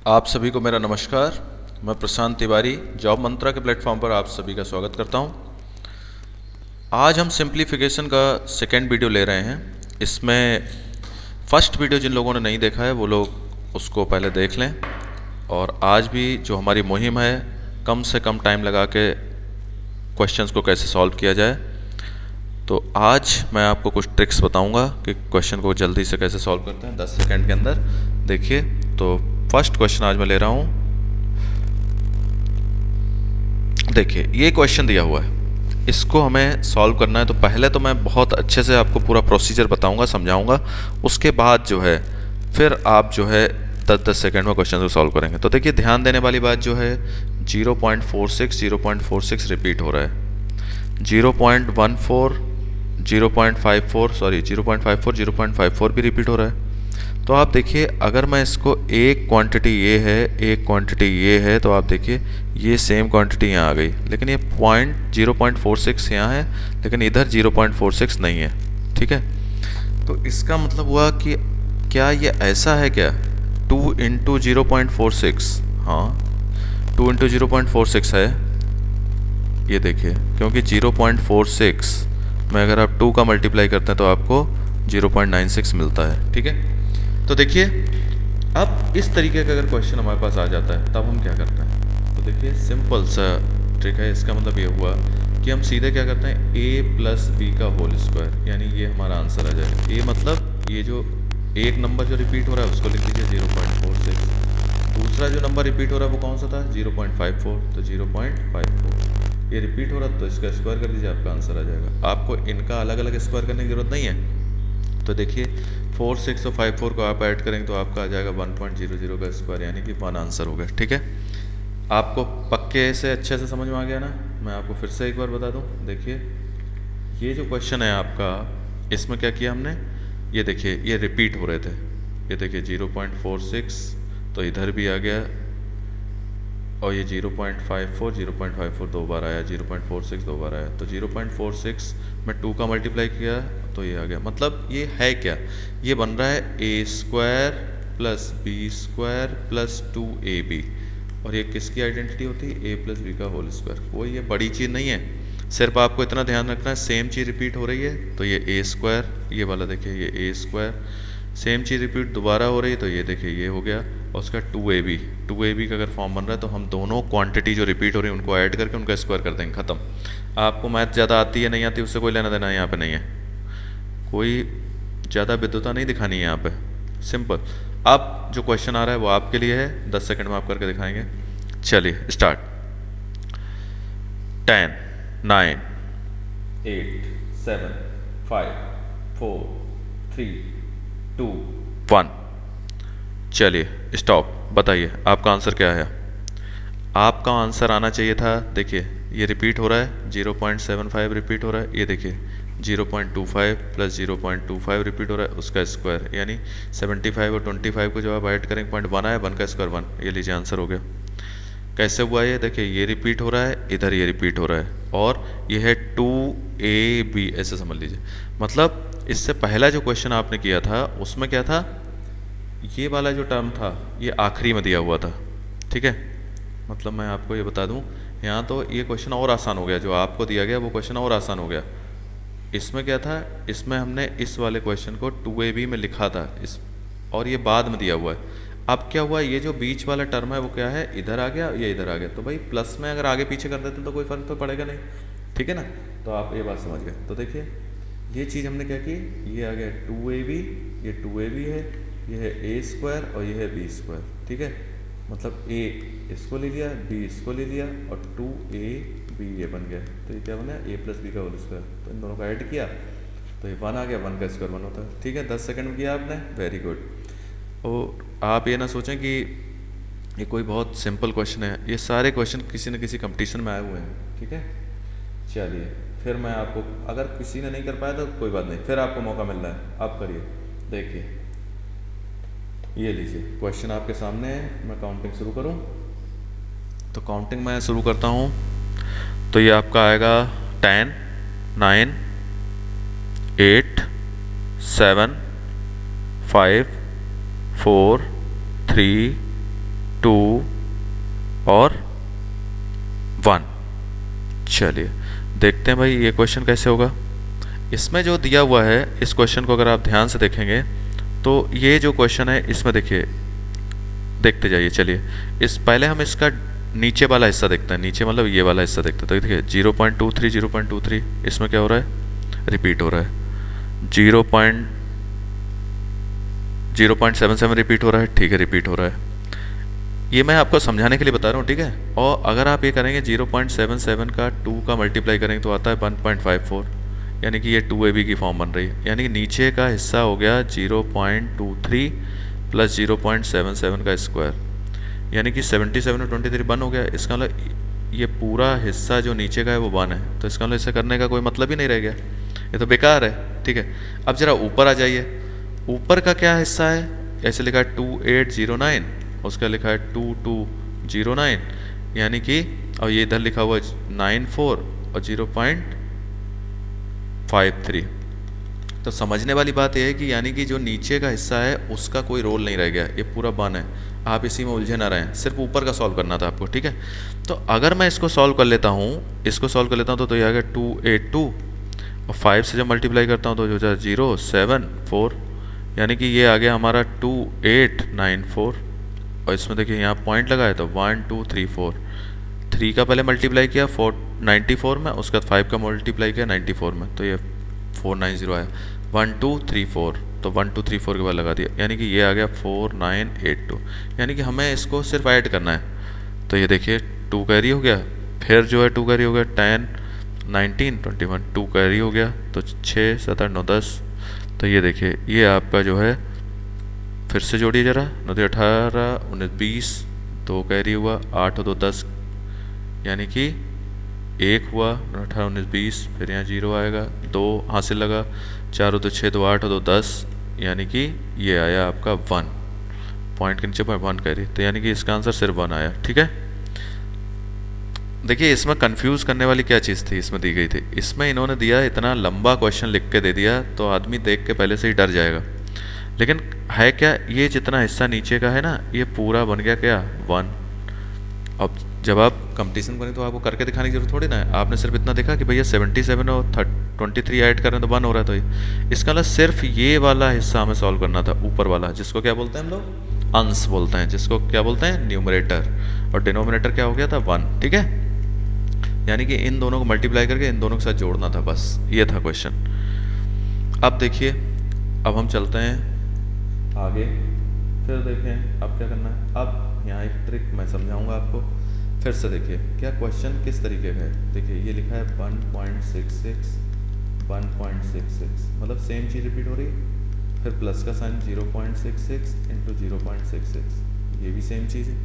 आप सभी को मेरा नमस्कार। मैं प्रशांत तिवारी जॉब मंत्रा के प्लेटफॉर्म पर आप सभी का स्वागत करता हूं। आज हम सिंप्लीफिकेशन का सेकेंड वीडियो ले रहे हैं। इसमें फर्स्ट वीडियो जिन लोगों ने नहीं देखा है वो लोग उसको पहले देख लें। और आज भी जो हमारी मुहिम है कम से कम टाइम लगा के क्वेश्चंस को कैसे सॉल्व किया जाए, तो आज मैं आपको कुछ ट्रिक्स बताऊंगा कि क्वेश्चन को जल्दी से कैसे सॉल्व करते हैं 10 सेकेंड के अंदर। देखिए, तो फर्स्ट क्वेश्चन आज मैं ले रहा हूं। देखिए, ये क्वेश्चन दिया हुआ है, इसको हमें सॉल्व करना है। तो पहले तो मैं बहुत अच्छे से आपको पूरा प्रोसीजर बताऊंगा, समझाऊंगा। उसके बाद जो है फिर आप जो है 10-10 सेकेंड में क्वेश्चन को सॉल्व करेंगे। तो देखिए, ध्यान देने वाली बात जो है 0.46 रिपीट हो रहा है। 0.14 0.54 भी रिपीट हो रहा है। तो आप देखिए, अगर मैं इसको एक क्वांटिटी ये है, एक क्वांटिटी ये है, तो आप देखिए ये सेम क्वांटिटी यहाँ आ गई, लेकिन ये 0.46 यहाँ है, लेकिन इधर 0.46 नहीं है। ठीक है, तो इसका मतलब हुआ कि क्या ये ऐसा है क्या 2 इंटू 0.46? हाँ, 2 इंटू 0.46 है। ये देखिए, क्योंकि 0.46 में अगर आप 2 का मल्टीप्लाई करते हैं तो आपको 0.96 मिलता है। ठीक है, तो देखिए, अब इस तरीके का अगर क्वेश्चन हमारे पास आ जाता है तब हम क्या करते हैं? तो देखिए, सिंपल सा ट्रिक है। इसका मतलब ये हुआ कि हम सीधे क्या करते हैं, a प्लस बी का होल स्क्वायर, यानी ये हमारा आंसर आ जाएगा। a मतलब ये जो एक नंबर जो रिपीट हो रहा है उसको लिख लीजिए 0.46। दूसरा जो नंबर रिपीट हो रहा है वो कौन सा था, 0.54, तो 0.54 ये रिपीट हो रहा है, तो इसका स्क्वायर कर दीजिए, आपका आंसर आ जाएगा। आपको इनका अलग अलग स्क्वायर करने की जरूरत नहीं है। तो देखिए, 4, 6 और 54 को आप ऐड करेंगे तो आपका आ जाएगा 1.00 का स्क्वायर, यानी कि 1 आंसर हो गया। ठीक है, आपको पक्के से अच्छे से समझ में आ गया ना? मैं आपको फिर से एक बार बता दूं। देखिए, ये जो क्वेश्चन है आपका, इसमें क्या किया हमने, ये देखिए ये रिपीट हो रहे थे। ये देखिए 0.46 तो इधर भी आ गया, और ये 0.54 दो बार आया, 0.46 दो बार आया, तो 0.46 में 2 का मल्टीप्लाई किया तो ये आ गया। मतलब ये है क्या, ये बन रहा है a² plus b² plus 2ab। और ये किसकी आइडेंटिटी होती है, a प्लस b का होल स्क्वायर। कोई ये बड़ी चीज़ नहीं है, सिर्फ आपको इतना ध्यान रखना है सेम चीज़ रिपीट हो रही है तो ये a², ये वाला देखिए ये a², सेम चीज़ रिपीट दोबारा हो रही है तो ये देखिए ये हो गया, और उसका 2ab का अगर फॉर्म बन रहा है तो हम दोनों क्वांटिटी जो रिपीट हो रही है उनको ऐड करके उनका स्क्वायर कर देंगे, ख़त्म। आपको मैथ ज़्यादा आती है नहीं आती उससे कोई लेना देना यहाँ पे नहीं है, कोई ज़्यादा विद्वता नहीं दिखानी है यहाँ पे, सिंपल। अब जो क्वेश्चन आ रहा है वो आपके लिए है, 10 सेकंड में आप करके दिखाएंगे। चलिए स्टार्ट। 10, 9, 8, 7, 5, 4, 3, 2, 1। चलिए स्टॉप। बताइए आपका आंसर क्या है? आपका आंसर आना चाहिए था, देखिए ये रिपीट हो रहा है, 0.75 रिपीट हो रहा है, ये देखिए 0.25 प्लस 0.25 रिपीट हो रहा है, उसका स्क्वायर, यानी 75 और 25 को जब आप ऐड करेंगे 0.1 आया, 1 का स्क्वायर 1, ये लीजिए आंसर हो गया। कैसे हुआ ये? देखिए ये रिपीट हो रहा है, इधर ये रिपीट हो रहा है, और ये है 2ab, ऐसे समझ लीजिए। मतलब इससे पहला जो क्वेश्चन आपने किया था उसमें क्या था, ये वाला जो टर्म था ये आखिरी में दिया हुआ था। ठीक है, मतलब मैं आपको ये बता दूं, यहाँ तो ये क्वेश्चन और आसान हो गया, जो आपको दिया गया वो क्वेश्चन और आसान हो गया। इसमें क्या था, इसमें हमने इस वाले क्वेश्चन को 2ab में लिखा था इस, और ये बाद में दिया हुआ है। अब क्या हुआ, ये जो बीच वाला टर्म है वो क्या है, इधर आ गया, ये इधर आ गया, तो भाई प्लस में अगर आगे पीछे कर देते तो कोई फर्क तो पड़ेगा नहीं। ठीक है ना? तो आप ये बात समझ गए। तो देखिए ये चीज़ हमने क्या की, ये आ गया 2ab, ये 2ab है, ये है a² और ये है b²। ठीक है, मतलब a इसको ले लिया, b इसको ले लिया, और 2ab ये बन गया। तो ये क्या बना, a प्लस बी का होल स्क्वायर। तो इन दोनों का ऐड किया तो ये 1 आ गया, 1 का स्क्वायर 1 होता है। ठीक है, 10 सेकंड में किया आपने, वेरी गुड। और आप ये ना सोचें कि ये कोई बहुत सिंपल क्वेश्चन है, ये सारे क्वेश्चन किसी न किसी कंपटीशन में आए हुए हैं। ठीक है, चलिए फिर मैं आपको, अगर किसी ने नहीं कर पाया तो कोई बात नहीं, फिर आपको मौका मिल रहा है, आप करिए। देखिए ये लीजिए क्वेश्चन आपके सामने है, मैं काउंटिंग शुरू करूं तो काउंटिंग मैं शुरू करता हूं, तो ये आपका आएगा 10, 9, 8, 7, 5, 4, 3, 2 और 1। चलिए देखते हैं भाई ये क्वेश्चन कैसे होगा। इसमें जो दिया हुआ है, इस क्वेश्चन को अगर आप ध्यान से देखेंगे तो ये जो क्वेश्चन है इसमें देखिए, देखते जाइए। चलिए इस पहले हम इसका नीचे वाला हिस्सा देखते हैं, नीचे मतलब ये वाला हिस्सा देखते हैं। तो देखिए 0.23 0.23 इसमें क्या हो रहा है, रिपीट हो रहा है। 0.77 रिपीट हो रहा है, ठीक है, रिपीट हो रहा है। ये मैं आपको समझाने के लिए बता रहा हूँ, ठीक है। और अगर आप ये करेंगे 0.77 का 2 का मल्टीप्लाई करेंगे तो आता है 1.54, यानी कि ये 2ab की फॉर्म बन रही है। यानी कि नीचे का हिस्सा हो गया 0.23 प्लस 0.77 का स्क्वायर, यानी कि 77 और 23 1 हो गया। इसका मतलब ये पूरा हिस्सा जो नीचे का है वो 1 है, तो इसका मतलब इसे करने का कोई मतलब ही नहीं रह गया, ये तो बेकार है, ठीक है। अब जरा ऊपर आ जाइए, ऊपर का क्या हिस्सा है, ऐसे लिखा है 2809, उसका लिखा है 2209, यानी कि और ये इधर लिखा हुआ है 94 और 0.53। तो समझने वाली बात यह है कि यानी कि जो नीचे का हिस्सा है उसका कोई रोल नहीं रह गया, ये पूरा 1 है। आप इसी में उलझे ना रहें, सिर्फ ऊपर का सॉल्व करना था आपको, ठीक है। तो अगर मैं इसको सॉल्व कर लेता हूँ, इसको सॉल्व कर लेता हूँ तो ये आ गया 282 और 5 से जब मल्टीप्लाई करता हूँ तो हो जाए 074, यानी कि ये आ गया हमारा 2894। और इसमें देखिए यहाँ पॉइंट लगाया तो 1 2 3 4, 3 का पहले मल्टीप्लाई किया 94 में, उसके बाद 5 का मल्टीप्लाई किया 94 में, तो ये 490 आया। 1 2 3 4, तो 1 2 3 4 के बाद लगा दिया, यानी कि ये आ गया 4982। यानी कि हमें इसको सिर्फ ऐड करना है। तो ये देखिए 2 कैरी हो गया, फिर जो है 2 कैरी हो गया 10 19 21, 2 कैरी हो गया तो 6 7 8 9 10। तो ये देखिए ये आपका जो है, फिर से जोड़िए जरा, 9 18 19 20, 2 कैरी हुआ, 8 और 2 10, यानी कि 1 हुआ, 18 19 20, फिर यहाँ 0 आएगा, 2 हासिल लगा, 4 और 2 6, 2 8 और 2 10, यानी कि ये आया आपका 1, पॉइंट के नीचे 1 कैरी, तो यानी कि इसका आंसर सिर्फ 1 आया, ठीक है। देखिए इसमें कंफ्यूज करने वाली क्या चीज़ थी, इसमें दी गई थी, इसमें इन्होंने दिया इतना लंबा क्वेश्चन लिख के दे दिया तो आदमी देख के पहले से ही डर जाएगा। लेकिन है क्या, ये जितना हिस्सा नीचे का है ना, ये पूरा बन गया क्या 1। अब जब आप कंपटीशन करें तो आपको करके दिखाने की जरूरत थोड़ी ना है, आपने सिर्फ इतना देखा कि भैया 77 और 23 ऐड कर रहे हैं तो 1 हो रहा है। तो इसका मतलब सिर्फ ये वाला हिस्सा हमें सॉल्व करना था, ऊपर वाला, जिसको क्या बोलते हैं हम लोग, अंश बोलते हैं, जिसको क्या बोलते हैं, न्यूमरेटर, और डिनोमिनेटर क्या हो गया था 1, ठीक है। यानी कि इन दोनों को मल्टीप्लाई करके इन दोनों के साथ जोड़ना था, बस ये था क्वेश्चन। अब देखिए, अब हम चलते हैं आगे, फिर देखें अब क्या करना है। अब यहाँ एक ट्रिक मैं समझाऊंगा आपको, फिर से देखिए क्या क्वेश्चन किस तरीके का है। देखिए ये लिखा है 1.66 1.66, मतलब सेम चीज़ रिपीट हो रही है, फिर प्लस का साइन 0.66 इंटू 0.66, ये भी सेम चीज़ है।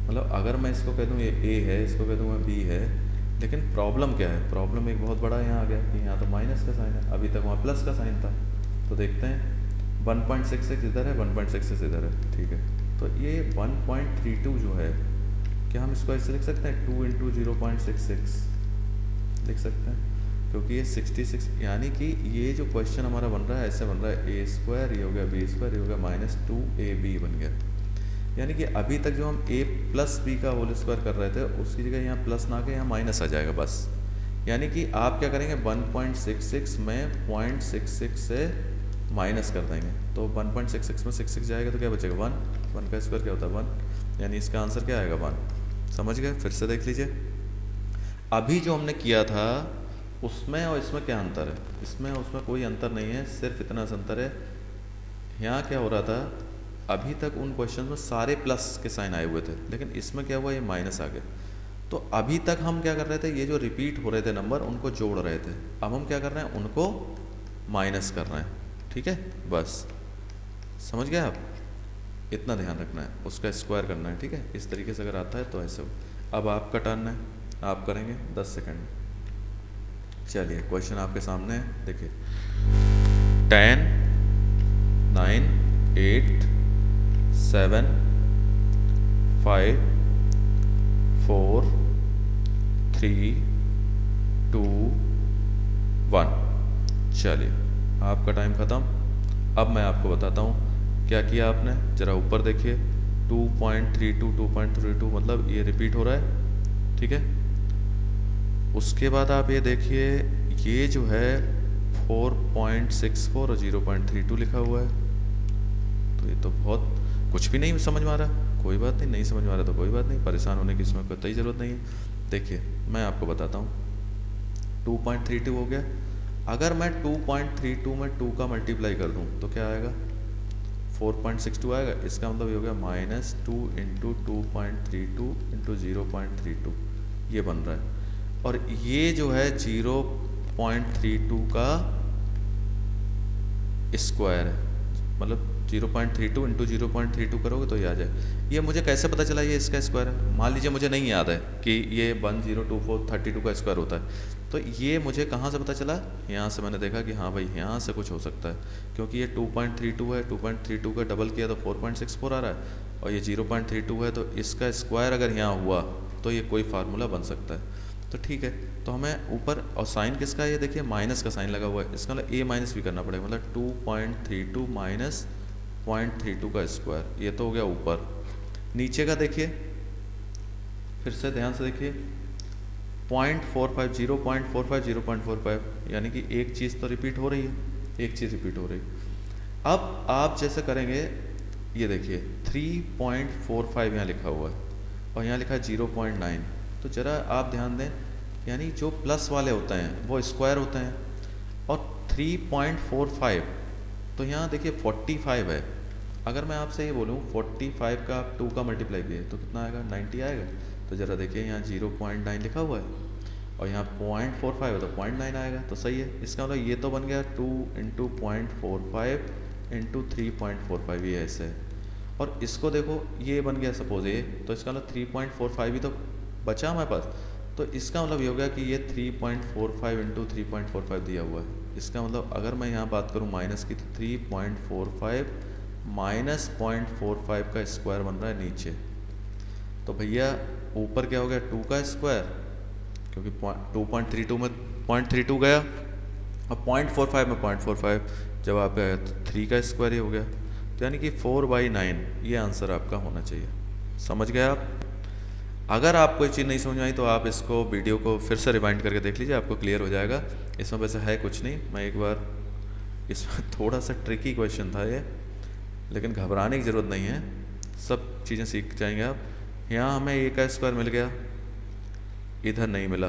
मतलब अगर मैं इसको कह दूँ ये ए है, इसको कह दूँ मैं बी है, लेकिन प्रॉब्लम क्या है, प्रॉब्लम एक बहुत बड़ा यहाँ आ गया कि यहाँ तो माइनस का साइन है, अभी तक वहाँ प्लस का साइन था। तो देखते हैं 1.66 इधर है, 1.66 इधर है, ठीक है। तो ये 1.32 जो है, क्या हम इसको ऐसे लिख सकते हैं 2 इंटू 0.66 लिख सकते हैं, क्योंकि ये 66, यानी कि ये जो क्वेश्चन हमारा बन रहा है ऐसे बन रहा है ए स्क्वायर, ये हो गया बी स्क्वायर, ये हो गया -2ab बन गया। यानी कि अभी तक जो हम a प्लस बी का होल स्क्वायर कर रहे थे उसकी जगह यहाँ प्लस ना के यहाँ माइनस आ जाएगा बस। यानी कि आप क्या करेंगे 1.66 में 0.66 से माइनस कर देंगे, तो 1.66 में 66 जाएगा तो क्या बचेगा 1, 1 का स्क्वायर क्या होता है 1, यानी इसका आंसर क्या आएगा 1। समझ गए, फिर से देख लीजिए। अभी जो हमने किया था उसमें और इसमें क्या अंतर है, इसमें उसमें कोई अंतर नहीं है, सिर्फ इतना सा अंतर है। यहाँ क्या हो रहा था, अभी तक उन क्वेश्चन में सारे प्लस के साइन आए हुए थे, लेकिन इसमें क्या हुआ, ये माइनस आ गया। तो अभी तक हम क्या कर रहे थे, ये जो रिपीट हो रहे थे नंबर उनको जोड़ रहे थे, अब हम क्या कर रहे हैं उनको माइनस कर रहे हैं, ठीक है। बस समझ गए आप, इतना ध्यान रखना है, उसका स्क्वायर करना है, ठीक है। इस तरीके से अगर आता है तो ऐसे। अब आपका टर्न है, आप करेंगे 10 सेकंड। चलिए क्वेश्चन आपके सामने है, देखिए 10 9 8 7 5 4 3 2 1। चलिए आपका टाइम ख़त्म। अब मैं आपको बताता हूँ क्या किया आपने, ज़रा ऊपर देखिए, 2.32 2.32 मतलब ये रिपीट हो रहा है, ठीक है। उसके बाद आप ये देखिए ये जो है 4.64 और 0.32 लिखा हुआ है, तो ये तो बहुत कुछ भी नहीं समझ में आ रहा। कोई बात नहीं, नहीं समझ में आ रहा तो कोई बात नहीं, परेशान होने की इसमें कोई ज़रूरत नहीं है। देखिए मैं आपको बताता हूँ, 2.32 हो गया। अगर मैं 2.32 में 2 का मल्टीप्लाई कर दूँ तो क्या आएगा, 4.62 आएगा। इसका मतलब ये हो गया -2 इंटू 2.32 इंटू 0.32, ये बन रहा है। और ये जो है 0.32 का स्क्वायर है, मतलब 0.32 इंटू 0.32 करोगे तो ये आ जाए। ये मुझे कैसे पता चला ये इसका स्क्वायर है? मान लीजिए मुझे नहीं याद है कि ये 102432 का स्क्वायर होता है, तो ये मुझे कहाँ से पता चला? यहाँ से मैंने देखा कि हाँ भाई यहाँ से कुछ हो सकता है, क्योंकि ये 2.32 है, 2.32 का डबल किया तो 4.64 आ रहा है, और ये 0.32 है, तो इसका स्क्वायर अगर यहाँ हुआ तो ये कोई फार्मूला बन सकता है। तो ठीक है, तो हमें ऊपर, और साइन किसका है ये देखिए, माइनस का साइन लगा हुआ है, इसका मतलब a माइनस भी करना पड़ेगा, मतलब 2.32 माइनस 0.32 का स्क्वायर, ये तो हो गया ऊपर। नीचे का देखिए, फिर से ध्यान से देखिए, 0.45 0.45 0.45, यानी कि एक चीज़ तो रिपीट हो रही है, एक चीज़ रिपीट हो रही है। अब आप जैसे करेंगे, ये देखिए 3.45 यहाँ लिखा हुआ है और यहाँ लिखा है 0.9, तो ज़रा आप ध्यान दें, यानी जो प्लस वाले होते हैं वो स्क्वायर होते हैं, और 3.45 तो यहाँ देखिए 45 है। अगर मैं आपसे ये बोलूँ 45 का आप 2 का मल्टीप्लाई किए तो कितना आएगा, 90 आएगा। तो ज़रा देखिए यहाँ 0.9 लिखा हुआ है और यहाँ 0.45 है तो 0.9 आएगा, तो सही है। इसका मतलब ये तो बन गया 2 इंटू 0.45 इंटू 3.45, ये ऐसे है। और इसको देखो ये बन गया सपोज ये, तो इसका मतलब 3.45 ही तो बचा हमारे पास, तो इसका मतलब ये हो गया कि ये 3.45 इंटू 3.45 दिया हुआ है। इसका मतलब अगर मैं यहाँ बात करूँ माइनस की, तो 3.45 माइनस 0.45 का स्क्वायर बन रहा है नीचे। तो भैया ऊपर क्या हो गया, 2 का स्क्वायर, क्योंकि 2.32 में 0.32 गया और 0.45 में 0.45 जब आप गया तो 3 का स्क्वायर ही हो गया, तो यानी कि 4/9 ये आंसर आपका होना चाहिए। समझ गए आप? अगर आप कोई चीज़ नहीं समझ में आई तो आप इसको वीडियो को फिर से रिवाइंड करके देख लीजिए, आपको क्लियर हो जाएगा। इसमें वैसे है कुछ नहीं, मैं एक बार, इसमें थोड़ा सा ट्रिकी क्वेश्चन था ये, लेकिन घबराने की ज़रूरत नहीं है, सब चीज़ें सीख जाएंगे आप। यहाँ हमें a का स्क्वायर मिल गया, इधर नहीं मिला,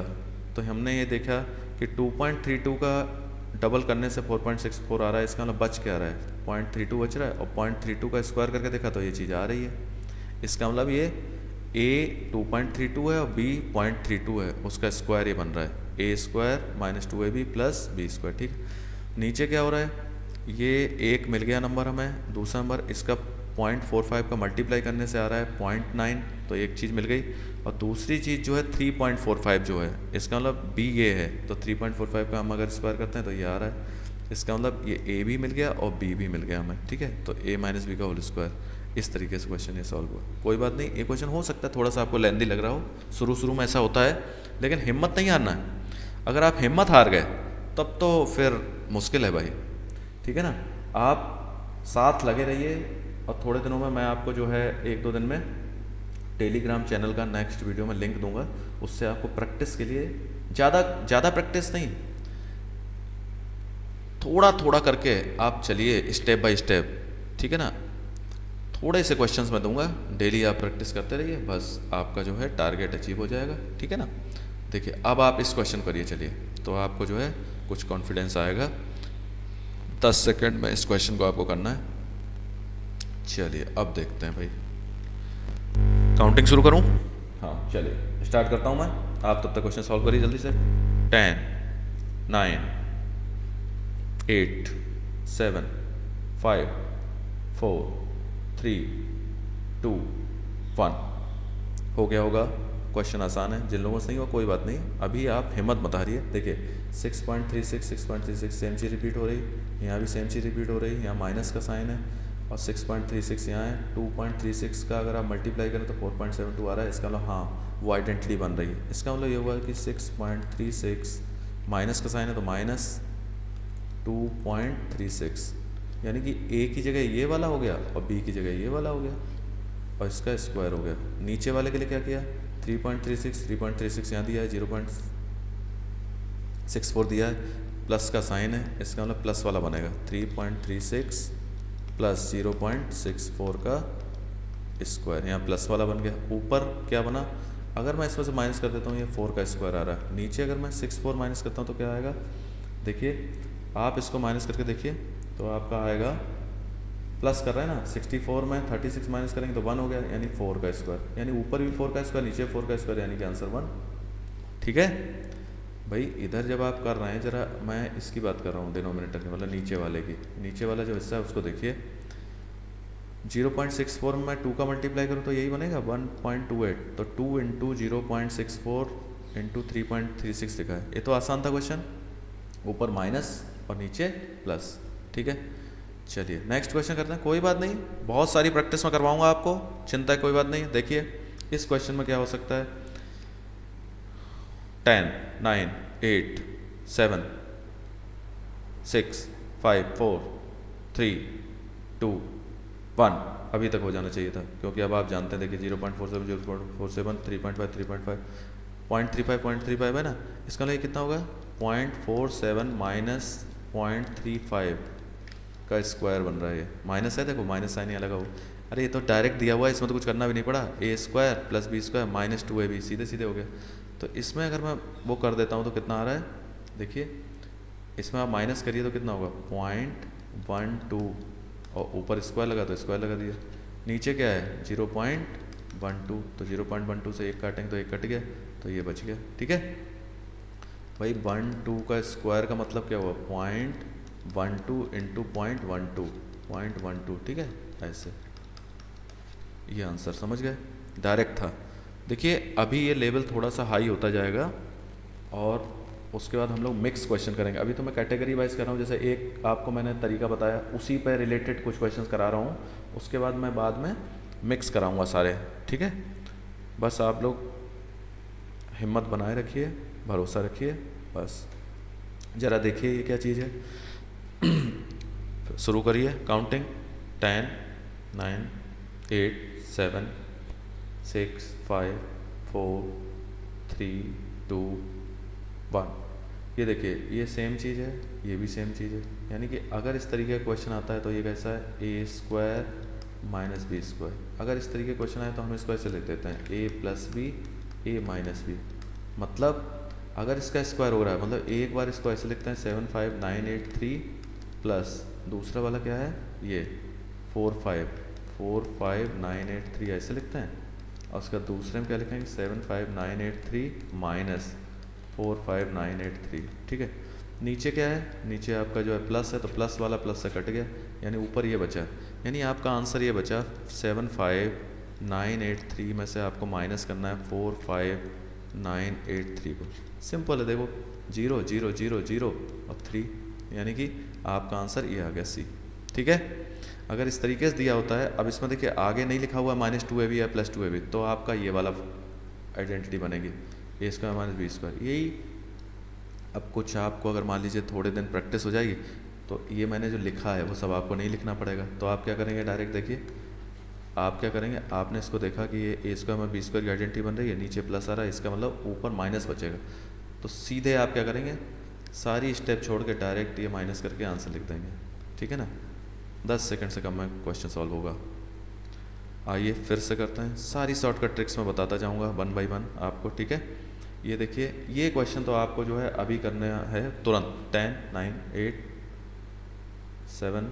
तो हमने ये देखा कि 2.32 का डबल करने से 4.64 आ रहा है, इसका मतलब बच क्या रहा है, 0.32 बच रहा है, और 0.32 का स्क्वायर करके देखा तो ये चीज़ आ रही है। इसका मतलब ये a 2.32 है और b 0.32 है, उसका स्क्वायर ये बन रहा है, a square minus 2ab plus b square. ठीक, नीचे क्या हो रहा है, ये एक मिल गया नंबर हमें, दूसरा नंबर इसका 0.45 का मल्टीप्लाई करने से आ रहा है 0.9, तो एक चीज़ मिल गई। और दूसरी चीज़ जो है 3.45 जो है, इसका मतलब b ये है, तो 3.45 का हम अगर स्क्वायर करते हैं तो ये आ रहा है, इसका मतलब ये a भी मिल गया और b भी मिल गया हमें। ठीक है, तो a माइनस बी का होल स्क्वायर, इस तरीके से क्वेश्चन ये सॉल्व हुआ। कोई बात नहीं, ये क्वेश्चन हो सकता है थोड़ा सा आपको लेंदी लग रहा हो, शुरू में ऐसा होता है, लेकिन हिम्मत नहीं हारना है। अगर आप हिम्मत हार गए तब तो फिर मुश्किल है भाई। ठीक है ना, आप साथ लगे रहिए, और थोड़े दिनों में मैं आपको जो है 1-2 दिन में टेलीग्राम चैनल का नेक्स्ट वीडियो में लिंक दूंगा, उससे आपको प्रैक्टिस के लिए ज़्यादा प्रैक्टिस नहीं, थोड़ा करके आप चलिए स्टेप बाय स्टेप। ठीक है ना, थोड़े से क्वेश्चंस मैं दूंगा, डेली आप प्रैक्टिस करते रहिए, बस आपका जो है टारगेट अचीव हो जाएगा। ठीक है ना, देखिए अब आप इस क्वेश्चन करिए, चलिए, तो आपको जो है कुछ कॉन्फिडेंस आएगा। 10 सेकंड में इस क्वेश्चन को आपको करना है। चलिए अब देखते हैं भाई, काउंटिंग शुरू करूं? हाँ चलिए स्टार्ट करता हूं मैं, आप तब तक क्वेश्चन सॉल्व करिए जल्दी से। 10 9 8 7 5 4 3 2 1 हो गया होगा। क्वेश्चन आसान है, जिन लोगों से नहीं हुआ कोई बात नहीं, अभी आप हिम्मत मत हारिए। देखिए 6.36 सेम चीज़ रिपीट हो रही, यहाँ भी सेम चीज़ रिपीट हो रही, यहाँ माइनस का साइन है और 6.36 यहाँ है। 2.36 का अगर आप मल्टीप्लाई करें तो 4.72 आ रहा है, इसका मतलब हाँ वो आइडेंटिटी बन रही है। इसका मतलब ये हुआ कि 6.36 माइनस का साइन है तो माइनस 2.36, यानी कि a की जगह ये वाला हो गया और b की जगह ये वाला हो गया। और इसका स्क्वायर हो गया। नीचे वाले के लिए क्या किया, 3.36 यहाँ दिया है, 0.64 दिया है, प्लस का साइन है, इसका मतलब प्लस वाला बनेगा 3.36 प्लस 0.64 का स्क्वायर, यहाँ प्लस वाला बन गया। ऊपर क्या बना, अगर मैं इसमें से माइनस कर देता हूँ ये 4 का स्क्वायर आ रहा है। नीचे अगर मैं 64 माइनस करता हूँ तो क्या आएगा, देखिए आप इसको माइनस करके देखिए तो आपका आएगा, प्लस कर रहे हैं ना, 64 में 36 माइनस करेंगे तो 1 हो गया, यानी 4 का स्क्वायर, यानी ऊपर भी 4 का स्क्वायर नीचे 4 का स्क्वायर, यानी कि आंसर 1। ठीक है भाई, इधर जब आप कर रहे हैं, जरा मैं इसकी बात कर रहा हूँ डिनोमिनेटर की, मतलब नीचे वाले की, नीचे वाला जो हिस्सा है उसको देखिए, 0.64 में 2 का मल्टीप्लाई करूँ तो यही बनेगा 1.28, तो 2 इंटू 0.64 इंटू 3.36 लिखा है। ये तो आसान था क्वेश्चन, ऊपर माइनस और नीचे प्लस। ठीक है, चलिए नेक्स्ट क्वेश्चन करते हैं। कोई बात नहीं, बहुत सारी प्रैक्टिस में करवाऊंगा आपको, चिंता है कोई बात नहीं। देखिए इस क्वेश्चन में क्या हो सकता है, 10, 9, 8, 7, 6, 5, 4, 3, 2, 1 अभी तक हो जाना चाहिए था, क्योंकि अब आप जानते हैं, देखिए 0.47, 0.47, 3.5, 3.5, 0.35 है ना, इसका मतलब कितना होगा, 0.47 माइनस 0.35 का स्क्वायर बन रहा है। ये माइनस है, देखो माइनस साइन यहाँ लगा हो, अरे ये तो डायरेक्ट दिया हुआ है, इसमें तो कुछ करना भी नहीं पड़ा, a square plus b square minus 2ab, सीधे सीधे हो गया। तो इसमें अगर मैं वो कर देता हूँ तो कितना आ रहा है, देखिए इसमें आप माइनस करिए तो कितना होगा 0.12, और ऊपर स्क्वायर लगा तो स्क्वायर लगा दिया, नीचे क्या है 0.12, तो 0.12 से 1 काटेंगे तो 1 कट गया, तो ये बच गया। ठीक है भाई, 12 का स्क्वायर का मतलब क्या हुआ, 0.12 इंटू 0.12, ठीक है, ऐसे ये आंसर समझ गए, डायरेक्ट था। देखिए अभी ये लेवल थोड़ा सा हाई होता जाएगा और उसके बाद हम लोग मिक्स क्वेश्चन करेंगे। अभी तो मैं कैटेगरी वाइज कर रहा हूँ, जैसे एक आपको मैंने तरीका बताया उसी पर रिलेटेड कुछ क्वेश्चंस करा रहा हूँ, उसके बाद मैं बाद में मिक्स कराऊँगा सारे। ठीक है, बस आप लोग हिम्मत बनाए रखिए, भरोसा रखिए, बस ज़रा देखिए ये क्या चीज़ है। शुरू करिए काउंटिंग, 10, 9, 8, 7, 6, 5, 4, 3, 2, 1। ये देखिए ये सेम चीज़ है, ये भी सेम चीज़ है, यानी कि अगर इस तरीके का क्वेश्चन आता है तो ये कैसा है, ए स्क्वायर माइनस बी स्क्वायर। अगर इस तरीके का क्वेश्चन आए तो हम इसको ऐसे लिख देते हैं, ए प्लस बी, ए माइनस बी। मतलब अगर इसका स्क्वायर हो रहा है, मतलब एक बार इसको ऐसे लिखते हैं 75983 प्लस दूसरा वाला क्या है, ये 45983 ऐसे लिखते हैं, और उसका दूसरे में क्या लिखेंगे 75983 माइनस 45983। ठीक है, नीचे क्या है, नीचे आपका जो है प्लस है, तो प्लस वाला प्लस से कट गया, यानी ऊपर ये बचा, यानी आपका आंसर ये बचा 75983 में से आपको माइनस करना है 45983 को। सिंपल है, देखो 0 0 0 0 और 3, यानी कि आपका आंसर ये आ गया सी। ठीक है, अगर इस तरीके से दिया होता है, अब इसमें देखिए आगे नहीं लिखा हुआ -2ab या +2ab, तो आपका ये वाला आइडेंटिटी बनेगी, ए स्क्वायर माइनस बी स्क्वायर। यही अब कुछ आपको अगर मान लीजिए थोड़े दिन प्रैक्टिस हो जाएगी तो ये मैंने जो लिखा है वो सब आपको नहीं लिखना पड़ेगा। तो आप क्या करेंगे, डायरेक्ट देखिए आप क्या करेंगे, आपने इसको देखा कि ये ए स्क्वायर में बी स्क्वायर की आइडेंटिटी बन रही है, नीचे प्लस आ रहा है, इसका मतलब ऊपर माइनस बचेगा, तो सीधे आप क्या करेंगे, सारी स्टेप छोड़ के डायरेक्ट ये माइनस करके आंसर लिख देंगे। ठीक है ना, 10 सेकंड से कम में क्वेश्चन सॉल्व होगा। आइए फिर से करते हैं, सारी शॉर्टकट ट्रिक्स मैं बताता जाऊँगा 1 बाय 1 आपको। ठीक है, ये देखिए ये क्वेश्चन तो आपको जो है अभी करना है तुरंत, 10, 9, 8, 7,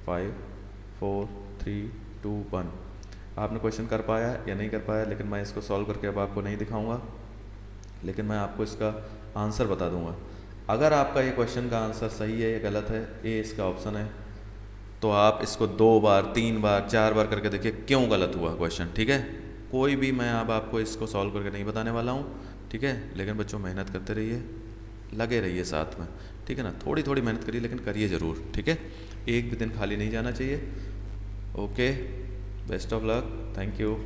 5, 4, 3, 2, 1। आपने क्वेश्चन कर पाया या नहीं कर पाया, लेकिन मैं इसको सॉल्व करके अब आपको नहीं दिखाऊंगा, लेकिन मैं आपको इसका आंसर बता दूंगा। अगर आपका ये क्वेश्चन का आंसर सही है या गलत है, ए इसका ऑप्शन है, तो आप इसको 2 बार 3 बार 4 बार करके देखिए क्यों गलत हुआ क्वेश्चन। ठीक है, कोई भी मैं अब आपको इसको सॉल्व करके नहीं बताने वाला हूँ। ठीक है, लेकिन बच्चों मेहनत करते रहिए, लगे रहिए साथ में। ठीक है ना, थोड़ी थोड़ी मेहनत करिए लेकिन करिए ज़रूर। ठीक है, एक भी दिन खाली नहीं जाना चाहिए। Okay, best of luck, thank you.